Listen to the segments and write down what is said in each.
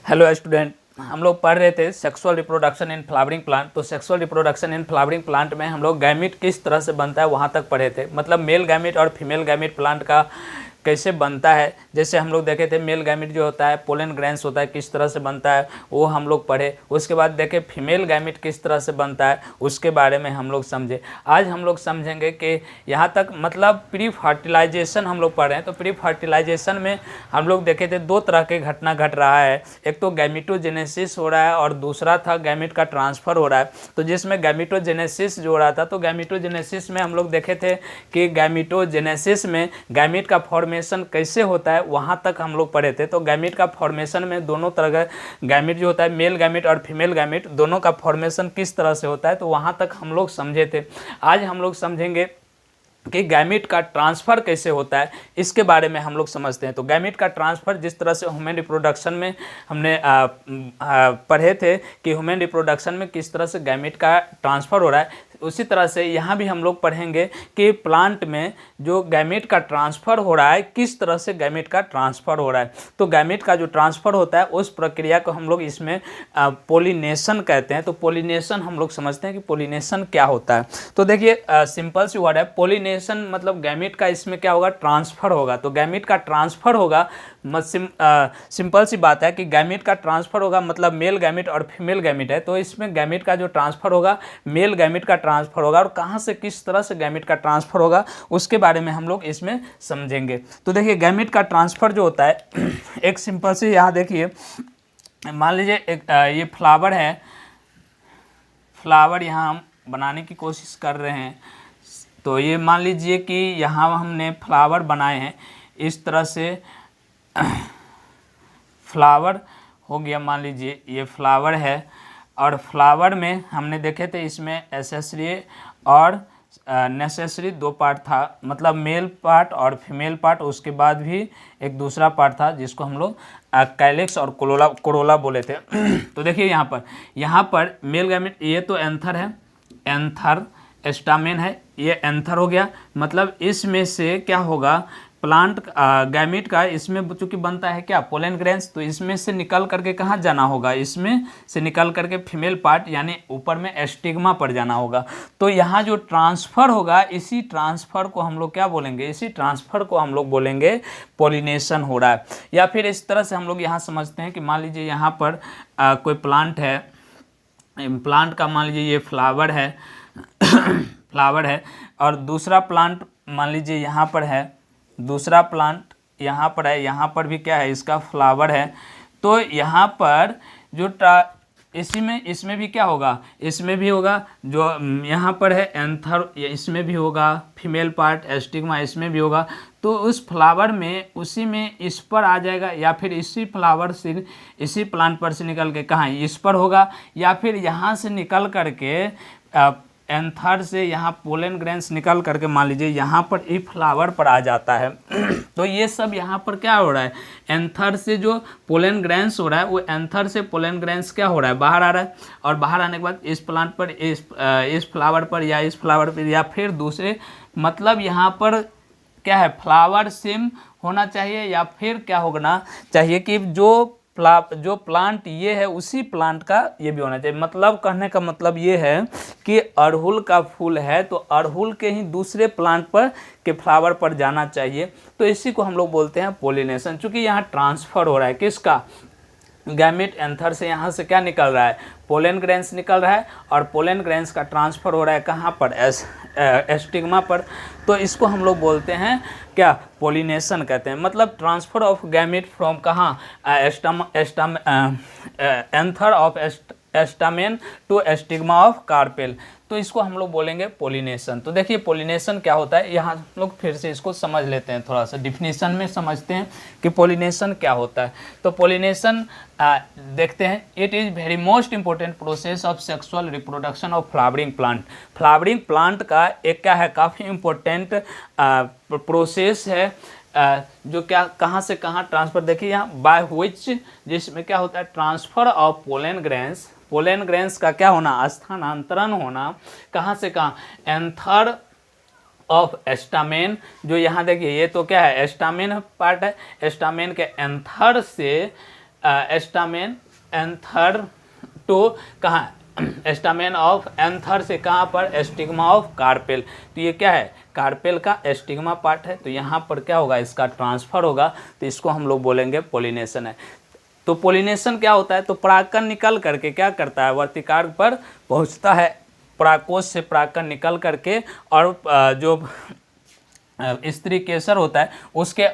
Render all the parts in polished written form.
Hello student, हम लोग पढ़ रहे थे sexual reproduction in flowering plant. तो sexual reproduction in flowering plant में हम लोग गैमीट किस तरह से बनता है वहाँ तक पढ़े थे। मतलब मेल गैमीट और फीमेल गैमीट प्लांट का कैसे बनता है। जैसे हम लोग देखे थे मेल गैमीट जो होता है पोलन ग्रैंस होता है, किस तरह से बनता है वो हम लोग पढ़े। उसके बाद देखे फीमेल गैमीट किस तरह से बनता है, उसके बारे में हम लोग समझे। आज हम लोग समझेंगे कि यहाँ तक मतलब प्री फर्टिलाइजेशन हम लोग पढ़ रहे हैं। तो प्री फर्टिलाइजेशन में हम लोग देखे थे दो तरह के घटना घट रहा है। एक तो गैमीटोजेनेसिस हो रहा है और दूसरा था गैमीट का ट्रांसफ़र हो रहा है। तो जिसमें गैमीटोजेनेसिस जो हो रहा था, तो गैमीटोजेनेसिस में हम लोग देखे थे कि गैमीटोजेनेसिस में गैमीट का फॉर्मेशन कैसे होता है वहाँ तक हम लोग पढ़े थे। तो गैमीट का फॉर्मेशन में दोनों तरह का गैमीट जो होता है, मेल गैमीट और फीमेल गैमीट, दोनों का फॉर्मेशन किस तरह से होता है, तो वहाँ तक हम लोग समझे थे। आज हम लोग समझेंगे कि गैमीट का ट्रांसफ़र कैसे होता है, इसके बारे में हम लोग समझते हैं। तो गैमीट का ट्रांसफ़र जिस तरह से ह्यूमन रिप्रोडक्शन में हमने पढ़े थे कि ह्यूमन रिप्रोडक्शन में किस तरह से गैमीट का ट्रांसफ़र हो रहा है, उसी तरह से यहाँ भी हम लोग पढ़ेंगे कि प्लांट में जो गैमीट का ट्रांसफ़र हो रहा है किस तरह से गैमीट का ट्रांसफ़र हो रहा है। तो गैमीट का जो ट्रांसफ़र होता है उस प्रक्रिया को हम लोग इसमें पोलिनेशन कहते हैं। तो पोलिनेशन हम लोग समझते हैं कि पोलिनेशन क्या होता है। तो देखिए सिंपल सी वर्ड है पोलिनेशन, मतलब गैमीट का इसमें क्या होगा, ट्रांसफ़र होगा। तो गैमीट का ट्रांसफ़र होगा, सिंपल सी बात है कि गैमीट का ट्रांसफ़र होगा, मतलब मेल गैमीट और फीमेल गैमीट है। तो इसमें गैमीट का जो ट्रांसफ़र होगा मेल गैमीट का ट्रांसफ़र होगा, और कहाँ से किस तरह से गैमीट का ट्रांसफ़र होगा उसके बारे में हम लोग इसमें समझेंगे। तो देखिए गैमीट का ट्रांसफ़र जो होता है एक सिंपल से यहाँ देखिए, मान लीजिए एक ये फ्लावर है, फ्लावर यहाँ हम बनाने की कोशिश कर रहे हैं। तो ये मान लीजिए कि यहाँ हमने फ्लावर बनाए हैं, इस तरह से फ्लावर हो गया। मान लीजिए ये फ्लावर है, और फ्लावर में हमने देखे थे इसमें एसेसरी और नेसेसरी दो पार्ट था, मतलब मेल पार्ट और फीमेल पार्ट। उसके बाद भी एक दूसरा पार्ट था जिसको हम लोग कैलिक्स और कोरोला बोले थे। तो देखिए यहाँ पर मेल गैमेट, ये तो एंथर है, एंथर स्टामेन है, ये एंथर हो गया। मतलब इसमें से क्या होगा, प्लांट गैमीट का इसमें चूंकि बनता है क्या, पोलन ग्रेन्स। तो इसमें से निकल करके कहाँ जाना होगा, इसमें से निकल करके फीमेल पार्ट यानी ऊपर में एस्टिग्मा पर जाना होगा। तो यहाँ जो ट्रांसफ़र होगा, इसी ट्रांसफ़र को हम लोग क्या बोलेंगे, इसी ट्रांसफ़र को हम लोग बोलेंगे पोलिनेशन हो रहा है। या फिर इस तरह से हम लोग यहाँ समझते हैं कि मान लीजिए यहाँ पर कोई प्लांट है, प्लांट का मान लीजिए ये फ्लावर है फ्लावर है, और दूसरा प्लांट मान लीजिए यहाँ पर है, दूसरा प्लांट यहाँ पर है, यहाँ पर भी क्या है, इसका फ्लावर है। तो यहाँ पर जो इसमें भी क्या होगा, इसमें भी होगा जो यहाँ पर है एंथर, इसमें भी होगा फीमेल पार्ट, एस्टिग्मा इसमें भी होगा। तो उस फ्लावर में उसी में इस पर आ जाएगा, या फिर इसी फ्लावर से इसी प्लांट पर से निकल के कहाँ इस पर होगा, या फिर यहाँ से निकल करके एंथर से यहाँ पोलन ग्रेन्स निकल करके मान लीजिए यहाँ पर ई फ्लावर पर आ जाता है। तो ये सब यहाँ पर क्या हो रहा है, एंथर से जो पोलन ग्रेन्स हो रहा है वो एंथर से पोलन ग्रेन्स क्या हो रहा है, बाहर आ रहा है। और बाहर आने के बाद इस प्लांट पर, इस फ्लावर पर या इस फ्लावर पर या फिर दूसरे, मतलब यहाँ पर क्या है, फ्लावर सेम होना चाहिए, या फिर क्या होना चाहिए कि जो प्लांट ये है उसी प्लांट का ये भी होना चाहिए। मतलब कहने का मतलब ये है कि अड़हुल का फूल है तो अड़हुल के ही दूसरे प्लांट पर के फ्लावर पर जाना चाहिए। तो इसी को हम लोग बोलते हैं पोलिनेशन। चूँकि यहाँ ट्रांसफ़र हो रहा है किसका, गैमीट एंथर से यहाँ से क्या निकल रहा है, पोलन ग्रेन्स निकल रहा है, और पोलन ग्रेन्स का ट्रांसफ़र हो रहा है कहाँ पर, एस्टिग्मा पर। तो इसको हम लोग बोलते हैं क्या, पोलिनेशन कहते हैं। मतलब ट्रांसफ़र ऑफ गैमीट फ्रॉम कहाँ, anther of stamen to stigma of carpel. तो इसको हम लोग बोलेंगे पोलिनेशन। तो देखिए पोलिनेशन क्या होता है, यहाँ हम लोग फिर से इसको समझ लेते हैं, थोड़ा सा डिफिनीशन में समझते हैं कि पोलिनेशन क्या होता है। तो पोलिनेशन देखते हैं, it is very most important process of sexual reproduction of flowering plant. Flowering plant का एक क्या है, काफ़ी इंपॉर्टेंट प्रोसेस है, जो क्या कहाँ से कहाँ ट्रांसफ़र, देखिए यहाँ बाय व्हिच, जिसमें क्या होता है, transfer of pollen grains, pollen grains का क्या होना, स्थानांतरण होना, कहाँ से कहाँ, एंथर ऑफ एस्टामेन। जो यहाँ देखिए ये तो क्या है, एस्टामेन पार्ट है, एस्टामेन के एंथर से एस्टामेन एंथर टू कहाँ, एस्टामेन ऑफ एंथर से कहाँ पर, एस्टिग्मा ऑफ कार्पेल। तो ये क्या है, कार्पेल का एस्टिग्मा पार्ट है, तो यहाँ पर क्या होगा, इसका ट्रांसफर होगा, तो इसको हम लोग बोलेंगे पोलिनेशन है। तो पोलिनेशन क्या होता है, तो परागकण निकल करके क्या करता है, वर्तिकाग्र पर पहुँचता है, परागकोश से परागकण निकल करके और जो स्त्री केसर होता है उसके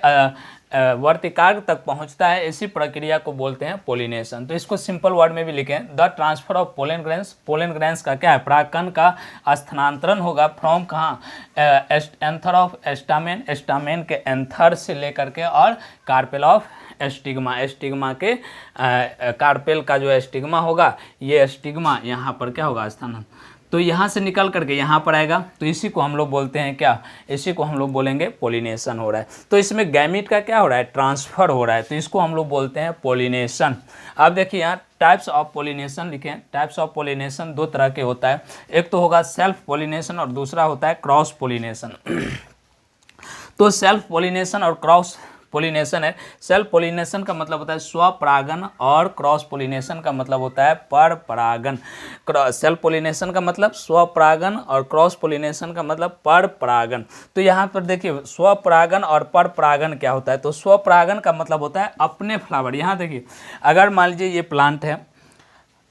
वर्तिकाग्र तक पहुंचता है। इसी प्रक्रिया को बोलते हैं पोलिनेशन। तो इसको सिंपल वर्ड में भी लिखें, the transfer of pollen grains. Pollen grains का क्या है, परागकण का स्थानांतरण होगा फ्रॉम कहाँ, एंथर ऑफ एस्टामेन, एस्टामेन के एंथर से लेकर के और कार्पेल ऑफ एस्टिग्मा, एस्टिग्मा के कार्पेल का जो एस्टिग्मा होगा, ये एस्टिग्मा यहाँ पर क्या होगा, स्थानांतरण, तो यहाँ से निकल करके यहाँ पर आएगा, तो इसी को हम लोग बोलते हैं क्या, इसी को हम लोग बोलेंगे पोलिनेशन हो रहा है। तो इसमें गैमीट का क्या हो रहा है, ट्रांसफर हो रहा है, तो इसको हम लोग बोलते हैं पोलिनेशन। अब देखिए यहाँ टाइप्स ऑफ पोलिनेशन लिखें। टाइप्स ऑफ पोलिनेशन दो तरह के होता है, एक तो होगा सेल्फ पोलिनेशन और दूसरा होता है क्रॉस पोलिनेशन। तो सेल्फ पोलिनेशन और क्रॉस पोलिनेशन है। सेल्फ पोलिनेशन का मतलब होता है स्वपरागन और क्रॉस पोलिनेशन का मतलब होता है पर परागन। सेल्फ पोलिनेशन का मतलब स्वपरागन और क्रॉस पोलिनेशन का मतलब पर परागन। तो यहाँ पर देखिए स्वपरागन और पर परागन क्या होता है, तो स्वपरागन का मतलब होता है अपने फ्लावर। यहाँ देखिए अगर मान लीजिए ये प्लांट है,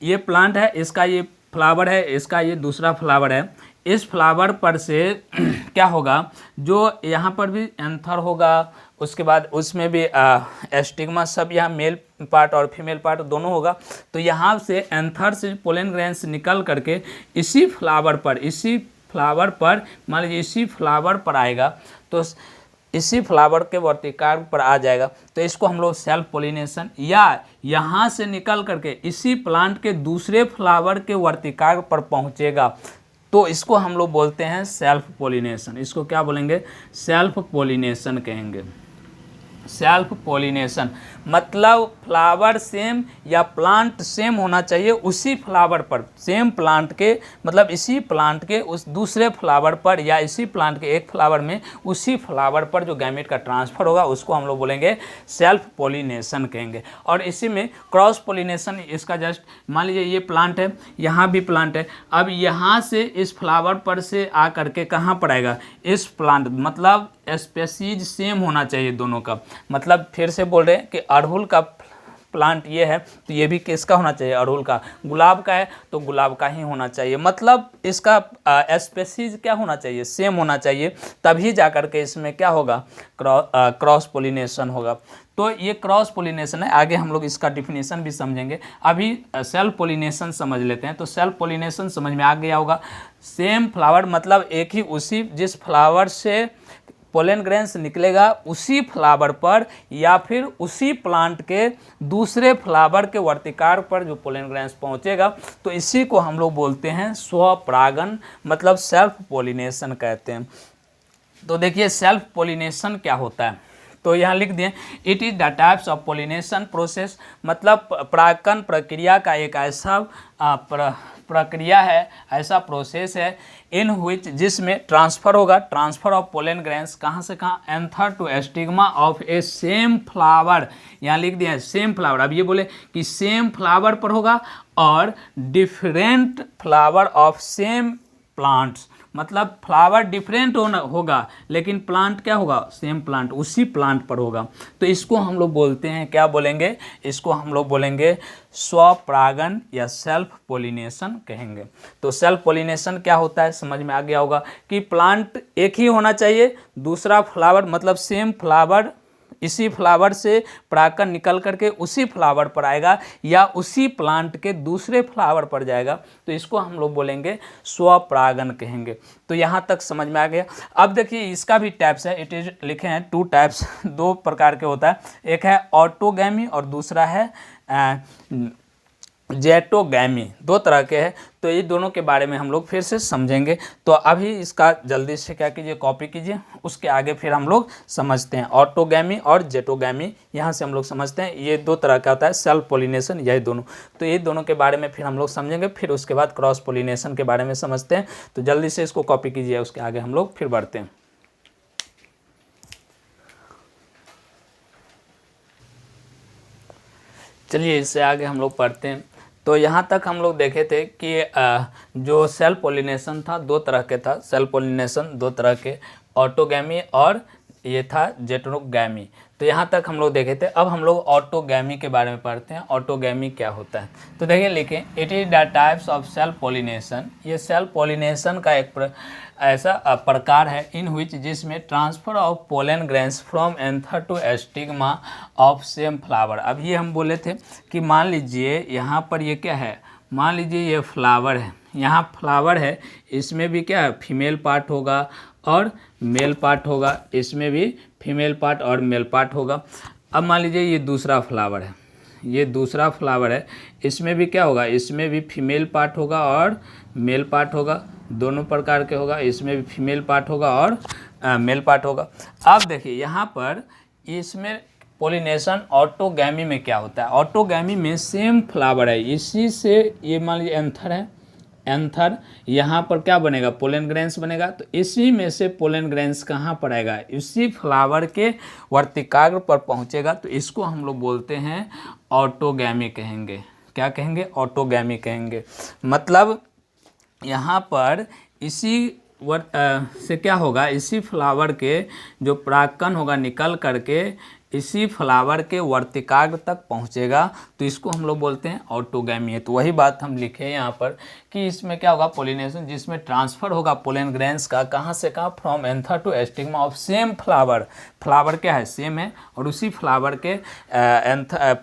ये प्लांट है, इसका ये फ्लावर है, इसका ये दूसरा फ्लावर है, इस फ्लावर पर से क्या होगा, जो यहाँ पर भी एंथर होगा, उसके बाद उसमें भी एस्टिग्मा, सब यहाँ मेल पार्ट और फीमेल पार्ट दोनों होगा। तो यहाँ से एंथर से पोलन ग्रेन्स निकल करके इसी फ्लावर पर मान लीजिए इसी फ्लावर पर आएगा, तो इसी फ्लावर के वर्तिकाग्र पर आ जाएगा, तो इसको हम लोग सेल्फ पोलिनेशन, या यहाँ से निकल करके इसी प्लांट के दूसरे फ्लावर के वर्तिकाग्र पर पहुँचेगा, तो इसको हम लोग बोलते हैं सेल्फ पोलिनेशन। इसको क्या बोलेंगे, सेल्फ पोलिनेशन कहेंगे। सेल्फ पोलिनेशन मतलब फ्लावर सेम या प्लांट सेम होना चाहिए उसी फ्लावर पर, सेम प्लांट के मतलब इसी प्लांट के उस दूसरे फ्लावर पर या इसी प्लांट के एक फ्लावर में उसी फ्लावर पर जो गैमेट का ट्रांसफर होगा उसको हम लोग बोलेंगे सेल्फ पोलिनेशन कहेंगे। और इसी में क्रॉस पोलिनेशन, इसका जस्ट मान लीजिए ये प्लांट है, यहाँ भी प्लांट है, अब यहाँ से इस फ्लावर पर से आ करके कहाँ पर आएगा, इस प्लांट, मतलब स्पेसीज सेम होना चाहिए दोनों का। मतलब फिर से बोल रहे हैं कि अड़हुल का प्लांट ये है तो ये भी किसका होना चाहिए, अड़हुल का। गुलाब का है तो गुलाब का ही होना चाहिए, मतलब इसका स्पेसीज क्या होना चाहिए, सेम होना चाहिए, तभी जा कर के इसमें क्या होगा, क्रॉस पोलिनेशन होगा। तो ये क्रॉस पोलिनेशन है। आगे हम लोग इसका डिफिनेशन भी समझेंगे, अभी सेल्फ पोलिनेशन समझ लेते हैं। तो सेल्फ पोलिनेशन समझ में आ गया होगा, सेम फ्लावर मतलब एक ही उसी जिस फ्लावर से पोलन ग्रेन्स निकलेगा उसी फ्लावर पर या फिर उसी प्लांट के दूसरे फ्लावर के वर्तिकाग्र पर जो पोलन ग्रेन्स पहुंचेगा, तो इसी को हम लोग बोलते हैं स्वपरागन, मतलब सेल्फ पोलिनेशन कहते हैं। तो देखिए सेल्फ पोलिनेशन क्या होता है, तो यहाँ लिख दिए, it is the types of pollination process, मतलब परागकण प्रक्रिया का एक ऐसा प्रक्रिया है, ऐसा प्रोसेस है, इन व्हिच जिसमें ट्रांसफ़र होगा, ट्रांसफ़र ऑफ पोलन ग्रेन्स कहाँ से कहाँ, anther to stigma of a same flower. यहाँ लिख दिया है सेम फ्लावर। अब ये बोले कि सेम फ्लावर पर होगा और different flower of same plants, मतलब फ्लावर डिफरेंट होगा लेकिन प्लांट क्या होगा, सेम प्लांट, उसी प्लांट पर होगा। तो इसको हम लोग बोलते हैं, क्या बोलेंगे, इसको हम लोग बोलेंगे स्वपरागन या सेल्फ पोलिनेशन कहेंगे। तो सेल्फ पोलिनेशन क्या होता है समझ में आ गया होगा कि प्लांट एक ही होना चाहिए, दूसरा फ्लावर मतलब सेम फ्लावर, इसी फ्लावर से परागकण निकल करके उसी फ्लावर पर आएगा या उसी प्लांट के दूसरे फ्लावर पर जाएगा, तो इसको हम लोग बोलेंगे स्वपरागन कहेंगे। तो यहाँ तक समझ में आ गया। अब देखिए इसका भी टाइप्स है, इट इज लिखे हैं 2 टाइप्स, 2 प्रकार के होता है, एक है ऑटोगैमी और दूसरा है जेटोगैमी, 2 तरह के हैं। तो ये दोनों के बारे में हम लोग फिर से समझेंगे। तो अभी इसका जल्दी से क्या कीजिए, कॉपी कीजिए, उसके आगे फिर हम लोग समझते हैं ऑटोगैमी और जेटोगैमी। यहाँ से हम लोग समझते हैं ये 2 तरह का होता है, सेल्फ पोलिनेशन, यही दोनों। तो ये दोनों के बारे में फिर हम लोग समझेंगे, फिर उसके बाद क्रॉस पोलिनेशन के बारे में समझते हैं। तो जल्दी से इसको कॉपी कीजिए, उसके आगे हम लोग फिर बढ़ते हैं। चलिए इससे आगे हम लोग पढ़ते हैं। तो यहाँ तक हम लोग देखे थे कि जो सेल्फ पोलिनेशन था दो तरह के था, सेल्फ पोलिनेशन दो तरह के, ऑटोगैमी और ये था जेटरोगैमी। तो यहाँ तक हम लोग देखे थे। अब हम लोग ऑटोगैमी के बारे में पढ़ते हैं। ऑटोगैमी क्या होता है? तो देखिए लिखें, it is the types of self pollination. ये सेल्फ पोलिनेशन का एक ऐसा प्रकार है इन विच जिसमें transfer of pollen grains from anther to stigma of same flower. अब ये हम बोले थे कि मान लीजिए यहाँ पर ये क्या है, मान लीजिए ये फ्लावर है, यहाँ फ्लावर है, इसमें भी क्या है फीमेल पार्ट होगा और मेल पार्ट होगा, इसमें भी फीमेल पार्ट और मेल पार्ट होगा। अब मान लीजिए ये दूसरा फ्लावर है, ये दूसरा फ्लावर है, इसमें भी क्या होगा, इसमें भी फीमेल पार्ट होगा और मेल पार्ट होगा, दोनों प्रकार के होगा, इसमें भी फीमेल पार्ट होगा और मेल पार्ट होगा। अब देखिए यहाँ पर इसमें पोलिनेशन ऑटोगैमी में क्या होता है, ऑटोगैमी में सेम फ्लावर है, इसी से ये मान लीजिए एंथर है, एंथर यहाँ पर क्या बनेगा, पोलन ग्रेन्स बनेगा। तो इसी में से पोलन ग्रेन्स कहाँ पर आएगा, इसी फ्लावर के वर्तिकाग्र पर पहुँचेगा। तो इसको हम लोग बोलते हैं ऑटोगैमी कहेंगे। क्या कहेंगे? ऑटोगैमी कहेंगे। मतलब यहाँ पर इसी से क्या होगा, इसी फ्लावर के जो परागकण होगा निकल करके इसी फ्लावर के वर्तिकाग्र तक पहुँचेगा। तो इसको हम लोग बोलते हैं ऑटोगैमी है। तो वही बात हम लिखे यहाँ पर कि इसमें क्या होगा, पोलिनेशन जिसमें ट्रांसफ़र होगा पोलन ग्रेन्स का, कहाँ से कहाँ, from anther to stigma of same flower. Flower क्या है, सेम है, और उसी फ्लावर के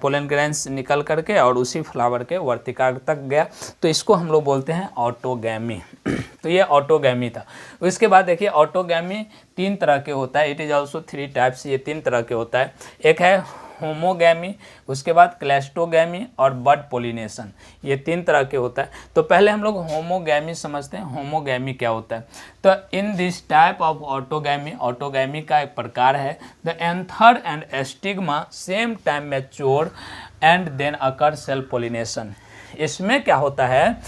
पोलन ग्रेन्स निकल करके और उसी फ्लावर के वर्तिकाग्र तक गया। तो इसको हम लोग बोलते हैं ऑटोगैमी। तो ये ऑटोगैमी था। उसके बाद देखिए ऑटोगैमी तीन तरह के होता है, it is also three types. ये तीन तरह के होता है, एक है होमोगैमी, उसके बाद क्लैस्टोगैमी और बड पोलिनेशन। ये तीन तरह के होता है। तो पहले हम लोग होमोगैमी समझते हैं। होमोगैमी क्या होता है? तो in this type of autogamy, autogamy का एक प्रकार है the anther and stigma same time mature and then occur self pollination. इसमें क्या होता है,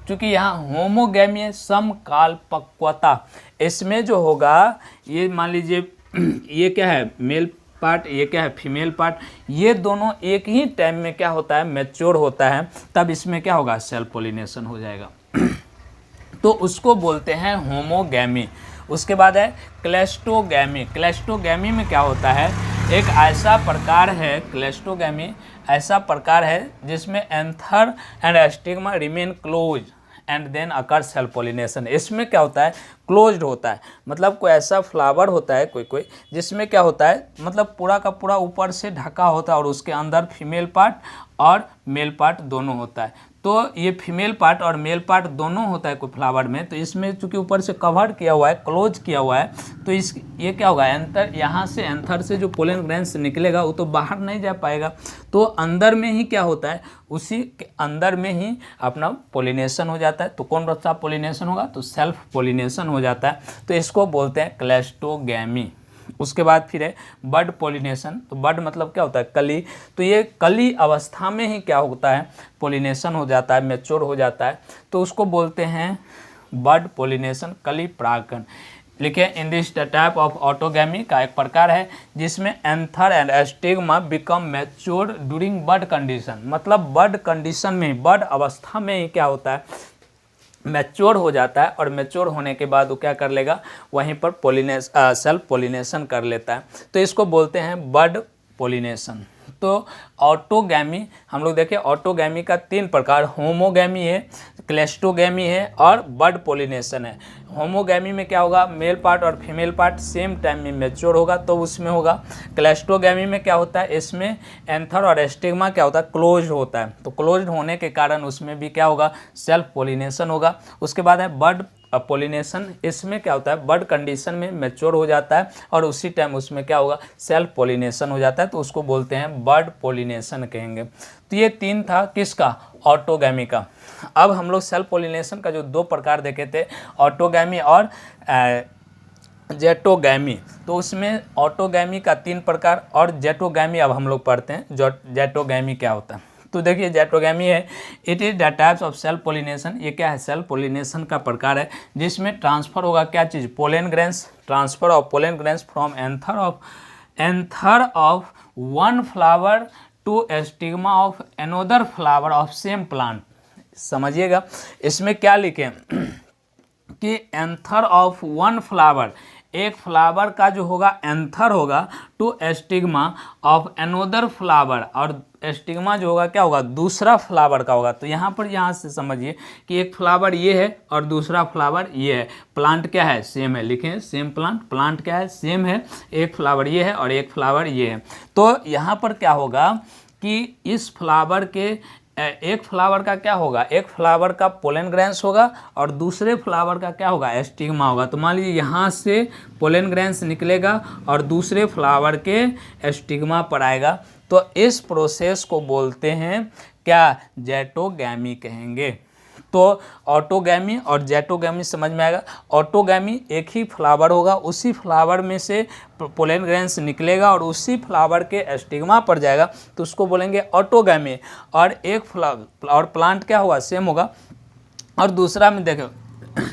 क्योंकि यहाँ होमोगैमी है, समकाल पक्वता, इसमें जो होगा ये मान लीजिए ये क्या है मेल पार्ट, ये क्या है फीमेल पार्ट, ये दोनों एक ही टाइम में क्या होता है मैच्योर होता है, तब इसमें क्या होगा सेल्फ पोलिनेशन हो जाएगा। तो उसको बोलते हैं होमोगैमी। उसके बाद है क्लैस्टोगैमी। क्लैस्टोगैमी में क्या होता है, एक ऐसा प्रकार है, क्लैस्टोगैमी ऐसा प्रकार है जिसमें anther and stigma remain close and then occur self pollination. इसमें क्या होता है, क्लोज्ड होता है, मतलब कोई ऐसा फ्लावर होता है कोई जिसमें क्या होता है, मतलब पूरा का पूरा ऊपर से ढका होता है और उसके अंदर फीमेल पार्ट और मेल पार्ट दोनों होता है। तो ये फीमेल पार्ट और मेल पार्ट दोनों होता है कोई फ्लावर में। तो इसमें चूंकि ऊपर से कवर किया हुआ है, क्लोज किया हुआ है, तो इस ये क्या होगा, एंथर, यहाँ से एंथर से जो पोलन ग्रेन्स निकलेगा वो तो बाहर नहीं जा पाएगा, तो अंदर में ही क्या होता है, उसी के अंदर में ही अपना पोलिनेशन हो जाता है। तो कौन सा पोलिनेशन होगा, तो सेल्फ पोलिनेशन हो जाता है। तो इसको बोलते हैं क्लैस्टोगैमी। उसके बाद फिर है बड पोलिनेशन। तो बड मतलब क्या होता है, कली। तो ये कली अवस्था में ही क्या होता है, पोलिनेशन हो जाता है, मैच्योर हो जाता है। तो उसको बोलते हैं बड पोलिनेशन, कली परागकण। लिखे, in this type of autogamy का एक प्रकार है जिसमें anther and stigma become mature during bud condition. मतलब बड कंडीशन में, बड अवस्था में ही क्या होता है, मैच्योर हो जाता है, और मैच्योर होने के बाद वो क्या कर लेगा, वहीं पर सेल्फ पोलिनेशन कर लेता है। तो इसको बोलते हैं बड पोलिनेशन। तो ऑटोगैमी हम लोग देखें, ऑटोगैमी का तीन प्रकार, होमोगैमी है, क्लैस्टोगैमी है और बड पोलिनेशन है। होमोगैमी में क्या होगा, मेल पार्ट और फीमेल पार्ट सेम टाइम में मैच्योर होगा, तो उसमें होगा। क्लैस्टोगैमी में क्या होता है, इसमें एंथर और एस्टिग्मा क्या होता है, क्लोज होता है। तो क्लोज होने के कारण उसमें भी क्या होगा, सेल्फ पोलिनेशन होगा। उसके बाद है बड पोलिनेशन। इसमें क्या होता है, बड कंडीशन में मैच्योर हो जाता है और उसी टाइम उसमें क्या होगा, सेल्फ पोलिनेशन हो जाता है। तो उसको बोलते हैं बड पोलिनेशन कहेंगे। तो ये तीन था किसका, ऑटोगैमी का। अब हम लोग सेल्फ पोलिनेशन का जो दो प्रकार देखे थे, ऑटोगैमी और जेटोगैमी, तो उसमें ऑटोगैमी का तीन प्रकार और जेटोगैमी अब हम लोग पढ़ते हैं। जेटोगैमी क्या होता है, तो देखिए जेटोगैमी है, it is the types of self pollination. ये क्या है, सेल्फ पोलिनेशन का प्रकार है जिसमें ट्रांसफर होगा क्या चीज़, pollen grains, transfer of pollen grains from anther of one flower to stigma of another flower of same plant. समझिएगा इसमें क्या लिखे कि एंथर ऑफ वन फ्लावर, एक फ्लावर का जो होगा एंथर होगा to stigma of another flower, और एस्टिग्मा जो होगा क्या होगा दूसरा फ्लावर का होगा। तो यहाँ पर यहाँ से समझिए कि एक फ्लावर ये है और दूसरा फ्लावर ये है, प्लांट क्या है सेम है, लिखें सेम प्लांट, प्लांट क्या है सेम है, एक फ्लावर ये है और एक फ्लावर ये है। तो यहाँ पर क्या होगा कि इस फ्लावर के एक फ्लावर का क्या होगा, एक फ्लावर का पोलन ग्रैंस होगा और दूसरे फ्लावर का क्या होगा एस्टिग्मा होगा। तो मान लीजिए यहाँ से पोलन ग्रैंस निकलेगा और दूसरे फ्लावर के एस्टिग्मा पर आएगा। तो इस प्रोसेस को बोलते हैं क्या, जैटोगैमी कहेंगे। तो ऑटोगैमी और जैटोगैमी समझ में आएगा। ऑटोगैमी एक ही फ्लावर होगा, उसी फ्लावर में से पोलन ग्रैंस निकलेगा और उसी फ्लावर के एस्टिग्मा पर जाएगा, तो उसको बोलेंगे ऑटोगैमी। और एक फ्लावर और प्लांट क्या होगा सेम होगा। और दूसरा में देखो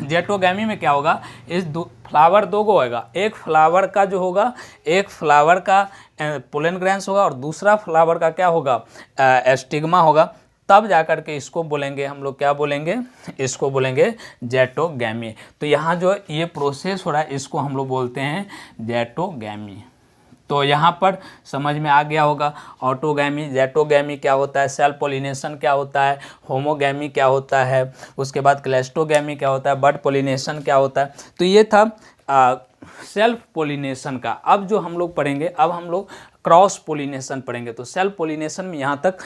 जैटोगैमी में क्या होगा, इस फ्लावर दो गो होगा, एक फ्लावर का जो होगा एक फ्लावर का पोलन ग्रैंस होगा और दूसरा फ्लावर का क्या होगा एस्टिग्मा होगा। तब जाकर के इसको बोलेंगे हम लोग क्या बोलेंगे, इसको बोलेंगे जैटोगैमी। तो यहाँ जो ये प्रोसेस हो रहा है इसको हम लोग बोलते हैं जैटोगैमी। तो यहाँ पर समझ में आ गया होगा ऑटोगैमी जैटोगैमी क्या होता है, सेल्फ पोलिनेशन क्या होता है, होमोगैमी क्या होता है, उसके बाद क्लैस्टोगैमी क्या होता है, बड पोलिनेशन क्या होता है। तो ये था सेल्फ पोलिनेशन का। अब जो हम लोग पढ़ेंगे, अब हम लोग क्रॉस पोलिनेशन पढ़ेंगे। तो सेल्फ पोलिनेशन में यहाँ तक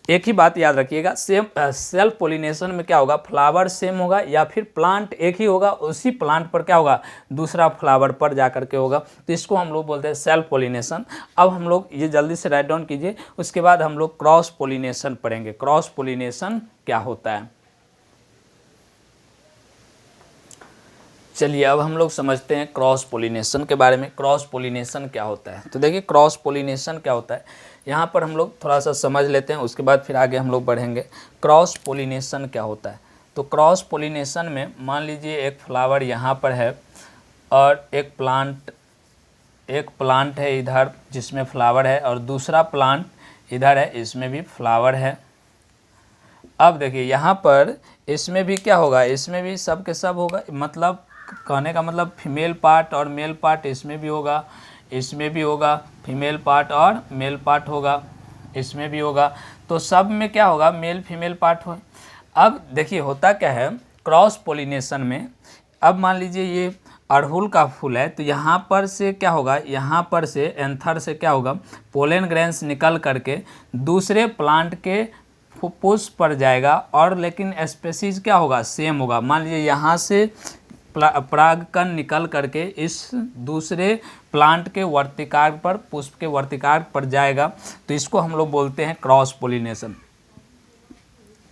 एक ही बात याद रखिएगा, सेम सेल्फ पोलिनेशन में क्या होगा, फ्लावर सेम होगा या फिर प्लांट एक ही होगा, उसी प्लांट पर क्या होगा दूसरा फ्लावर पर जा कर के होगा। तो इसको हम लोग बोलते हैं सेल्फ पोलिनेशन। अब हम लोग ये जल्दी से राइट डाउन कीजिए, उसके बाद हम लोग क्रॉस पोलिनेशन पढ़ेंगे। क्रॉस पोलिनेशन क्या होता है, चलिए अब हम लोग समझते हैं क्रॉस पोलिनेशन के बारे में। क्रॉस पोलिनेशन क्या होता है, तो देखिए क्रॉस पोलिनेशन क्या होता है यहाँ पर हम लोग थोड़ा सा समझ लेते हैं, उसके बाद फिर आगे हम लोग बढ़ेंगे। क्रॉस पोलिनेशन क्या होता है, तो क्रॉस पोलिनेशन में मान लीजिए एक फ्लावर यहाँ पर है और एक प्लांट है इधर जिसमें फ्लावर है, और दूसरा प्लांट इधर है इसमें भी फ्लावर है। अब देखिए यहाँ पर इसमें भी क्या होगा, इसमें भी सब के सब होगा, मतलब कहने का मतलब फीमेल पार्ट और मेल पार्ट इसमें भी होगा, इसमें भी होगा, फीमेल पार्ट और मेल पार्ट होगा, इसमें भी होगा। तो सब में क्या होगा मेल फीमेल पार्ट हो। अब देखिए होता क्या है क्रॉस पोलिनेशन में, अब मान लीजिए ये अड़हुल का फूल है, तो यहाँ पर से क्या होगा, यहाँ पर से एंथर से क्या होगा पोलन ग्रैंस निकल करके दूसरे प्लांट के पुष्प पर जाएगा, और लेकिन स्पेसीज क्या होगा सेम होगा। मान लीजिए यहाँ से परागकण निकल करके इस दूसरे प्लांट के वर्तिकार्क पर, पुष्प के वर्तिकार्क पर जाएगा, तो इसको हम लोग बोलते हैं क्रॉस पोलिनेशन।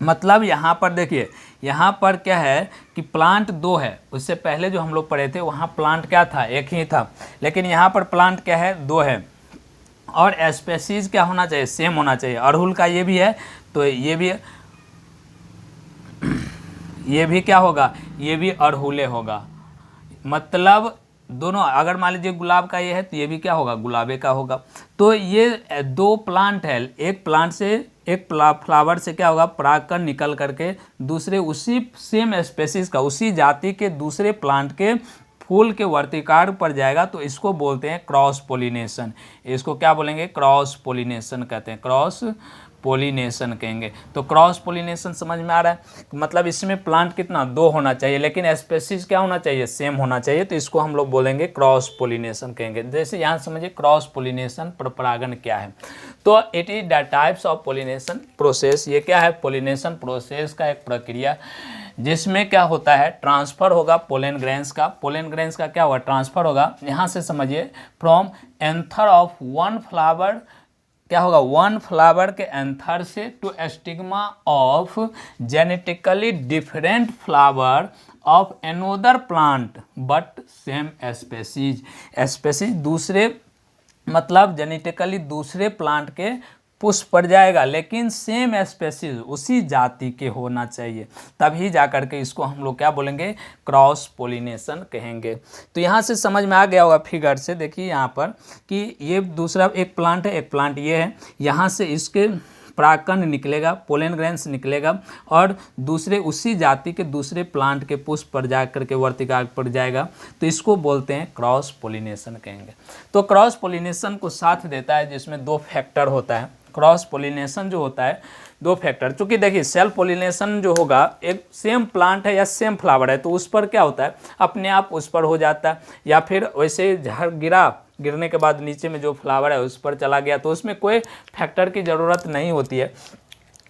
मतलब यहाँ पर देखिए यहाँ पर क्या है कि प्लांट दो है, उससे पहले जो हम लोग पढ़े थे वहाँ प्लांट क्या था एक ही था, लेकिन यहाँ पर प्लांट क्या है दो है, और स्पेसीज क्या होना चाहिए सेम होना चाहिए। अड़हुल का ये भी है तो ये भी क्या होगा, ये भी अड़हुले होगा। मतलब दोनों, अगर मान लीजिए गुलाब का ये है तो ये भी क्या होगा गुलाबे का होगा। तो ये दो प्लांट है, एक प्लांट से एक फ्लावर से क्या होगा परागकण निकल करके दूसरे उसी सेम स्पेसीज का, उसी जाति के दूसरे प्लांट के फूल के वर्तिकार्क पर जाएगा, तो इसको बोलते हैं क्रॉस पोलिनेशन। इसको क्या बोलेंगे क्रॉस पोलिनेशन कहते हैं, क्रॉस पोलिनेशन कहेंगे। तो क्रॉस पोलिनेशन समझ में आ रहा है, मतलब इसमें प्लांट कितना दो होना चाहिए, लेकिन स्पेसीज क्या होना चाहिए सेम होना चाहिए, तो इसको हम लोग बोलेंगे क्रॉस पोलिनेशन कहेंगे। जैसे यहाँ समझिए क्रॉस पोलिनेशन परागण क्या है, तो it is the types of pollination process. ये क्या है पोलिनेशन प्रोसेस का एक प्रक्रिया जिसमें क्या होता है ट्रांसफ़र होगा पोलन ग्रेन्स का, पोलन ग्रेन्स का क्या होगा ट्रांसफ़र होगा। यहाँ से समझिए from anther of one flower क्या होगा वन फ्लावर के एंथर से to stigma of genetically different flower of another plant but same species. Species दूसरे मतलब जेनेटिकली दूसरे प्लांट के पुष्प पर जाएगा, लेकिन सेम स्पेसीज उसी जाति के होना चाहिए, तभी जा करके इसको हम लोग क्या बोलेंगे, क्रॉस पोलिनेशन कहेंगे। तो यहाँ से समझ में आ गया होगा फिगर से, देखिए यहाँ पर कि ये दूसरा एक प्लांट है, एक प्लांट ये है, यहाँ से इसके परागकण निकलेगा, पोलन ग्रेन्स निकलेगा और दूसरे उसी जाति के दूसरे प्लांट के पुष्प पर जा करके वर्तिका पर जाएगा, तो इसको बोलते हैं क्रॉस पोलिनेशन कहेंगे। तो क्रॉस पोलिनेशन को साथ देता है जिसमें 2 फैक्टर होता है। क्रॉस पोलिनेशन जो होता है 2 फैक्टर, चूँकि देखिए सेल्फ पोलिनेशन जो होगा, एक सेम प्लांट है या सेम फ्लावर है तो उस पर क्या होता है, अपने आप उस पर हो जाता है, या फिर वैसे झाड़ गिरने के बाद नीचे में जो फ्लावर है उस पर चला गया, तो उसमें कोई फैक्टर की ज़रूरत नहीं होती है।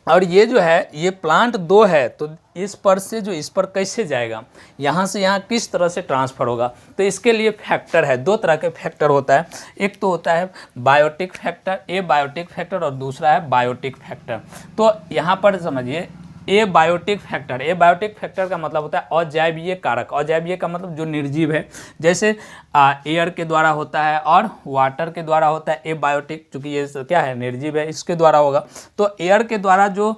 और ये जो है ये प्लांट 2 है, तो इस पर से जो इस पर कैसे जाएगा, यहाँ से यहाँ किस तरह से ट्रांसफ़र होगा, तो इसके लिए फैक्टर है। 2 तरह के फैक्टर होता है, एक तो होता है बायोटिक फैक्टर, ए बायोटिक फैक्टर, और दूसरा है बायोटिक फैक्टर। तो यहाँ पर समझिए ए बायोटिक फैक्टर का मतलब होता है अजैवीय कारक। अजैवीय का मतलब जो निर्जीव है, जैसे एयर के द्वारा होता है और वाटर के द्वारा होता है। ए बायोटिक चूँकि ये क्या है, निर्जीव है, इसके द्वारा होगा। तो एयर के द्वारा जो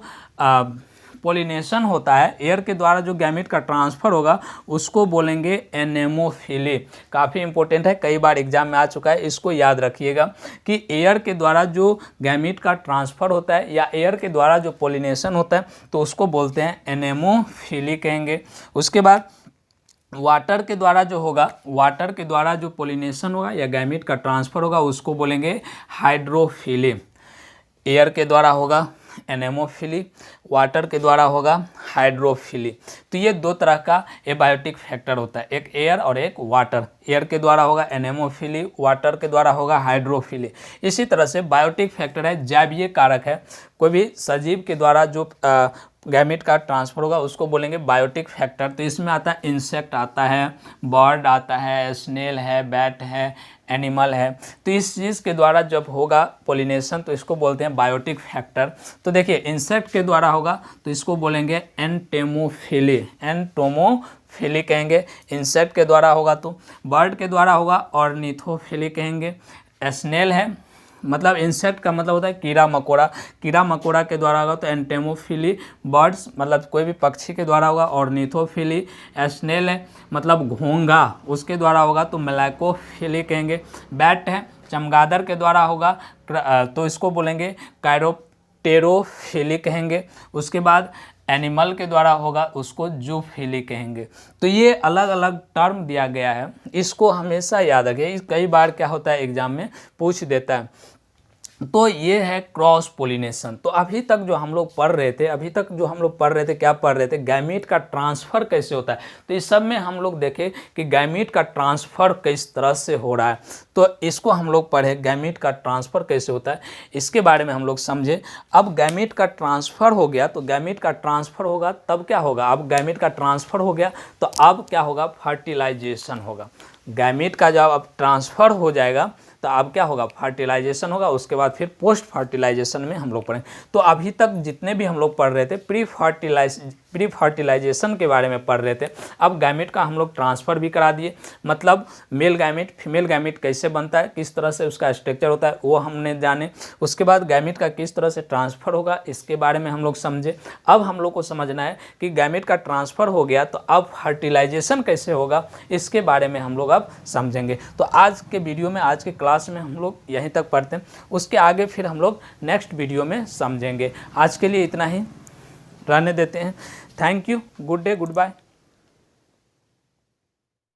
पोलिनेशन होता है, एयर के द्वारा जो गैमीट का ट्रांसफ़र होगा उसको बोलेंगे एनेमोफिली। काफ़ी इंपॉर्टेंट है, कई बार एग्जाम में आ चुका है, इसको याद रखिएगा कि एयर के द्वारा जो गैमीट का ट्रांसफ़र होता है या एयर के द्वारा जो पोलिनेशन होता है तो उसको बोलते हैं एनेमोफिली कहेंगे। उसके बाद वाटर के द्वारा जो होगा, वाटर के द्वारा जो पोलिनेशन होगा या गैमीट का ट्रांसफ़र होगा उसको बोलेंगे हाइड्रोफिली। एयर के द्वारा होगा एनेमोफिली, वाटर के द्वारा होगा हाइड्रोफिली। तो ये 2 तरह का एबायोटिक फैक्टर होता है, एक एयर और एक वाटर। एयर के द्वारा होगा एनेमोफिली, वाटर के द्वारा होगा हाइड्रोफिली। इसी तरह से बायोटिक फैक्टर है, जैवीय कारक है, कोई भी सजीव के द्वारा जो गैमीट का ट्रांसफ़र होगा उसको बोलेंगे बायोटिक फैक्टर। तो इसमें आता है इंसेक्ट आता है, बर्ड आता है, स्नेल है, बैट है, एनिमल है। तो इस चीज़ के द्वारा जब होगा पोलिनेशन तो इसको बोलते हैं बायोटिक फैक्टर। तो देखिए इंसेक्ट के द्वारा होगा तो इसको बोलेंगे एंटेमोफिली, एंटोमोफिली कहेंगे। इंसेक्ट के द्वारा होगा तो, बर्ड के द्वारा होगा ऑर्निथोफिली कहेंगे। स्नेल है, मतलब इंसेक्ट का मतलब होता है कीड़ा मकोड़ा, कीड़ा मकोड़ा के द्वारा होगा तो एंटेमोफिली। बर्ड्स मतलब कोई भी पक्षी के द्वारा होगा ऑर्निथोफिली। स्नेल है मतलब घोंघा, उसके द्वारा होगा तो मेलाकोफिली कहेंगे। बैट है, चमगादड़ के द्वारा होगा तो इसको बोलेंगे कायरोप्टेरोफिली कहेंगे। उसके बाद एनिमल के द्वारा होगा उसको जूफिली कहेंगे। तो ये अलग अलग टर्म दिया गया है, इसको हमेशा याद रखिए, कई बार क्या होता है एग्जाम में पूछ देता है। तो ये है क्रॉस पोलिनेशन। तो अभी तक जो हम लोग पढ़ रहे थे, क्या पढ़ रहे थे, गैमीट का ट्रांसफ़र कैसे होता है। तो इस सब में हम लोग देखें कि गैमीट का ट्रांसफ़र किस तरह से हो रहा है, तो इसको हम लोग पढ़े, गैमीट का ट्रांसफ़र कैसे होता है इसके बारे में हम लोग समझे। अब गैमीट का ट्रांसफ़र हो गया तो गैमीट का ट्रांसफ़र होगा तब क्या होगा, अब गैमीट का ट्रांसफ़र हो गया तो अब क्या होगा, फर्टिलाइजेशन होगा। गैमीट का जब अब ट्रांसफ़र हो जाएगा तो अब क्या होगा, फर्टिलाइजेशन होगा। उसके बाद फिर पोस्ट फर्टिलाइजेशन में हम लोग पढ़ेंगे। तो अभी तक जितने भी हम लोग पढ़ रहे थे प्री फर्टिलाइजेशन के बारे में पढ़ रहे थे, अब गैमीट का हम लोग ट्रांसफ़र भी करा दिए। मतलब मेल गैमीट फीमेल गैमीट कैसे बनता है, किस तरह से उसका स्ट्रक्चर होता है वो हमने जाने। उसके बाद गैमीट का किस तरह से ट्रांसफ़र होगा इसके बारे में हम लोग समझे। अब हम लोग को समझना है कि गैमीट का ट्रांसफ़र हो गया तो अब फर्टिलाइजेशन कैसे होगा इसके बारे में हम लोग अब समझेंगे। तो आज के वीडियो में, आज के क्लास में हम लोग यहीं तक पढ़ते हैं, उसके आगे फिर हम लोग नेक्स्ट वीडियो में समझेंगे। आज के लिए इतना ही रहने देते हैं। Thank you, good day, good bye.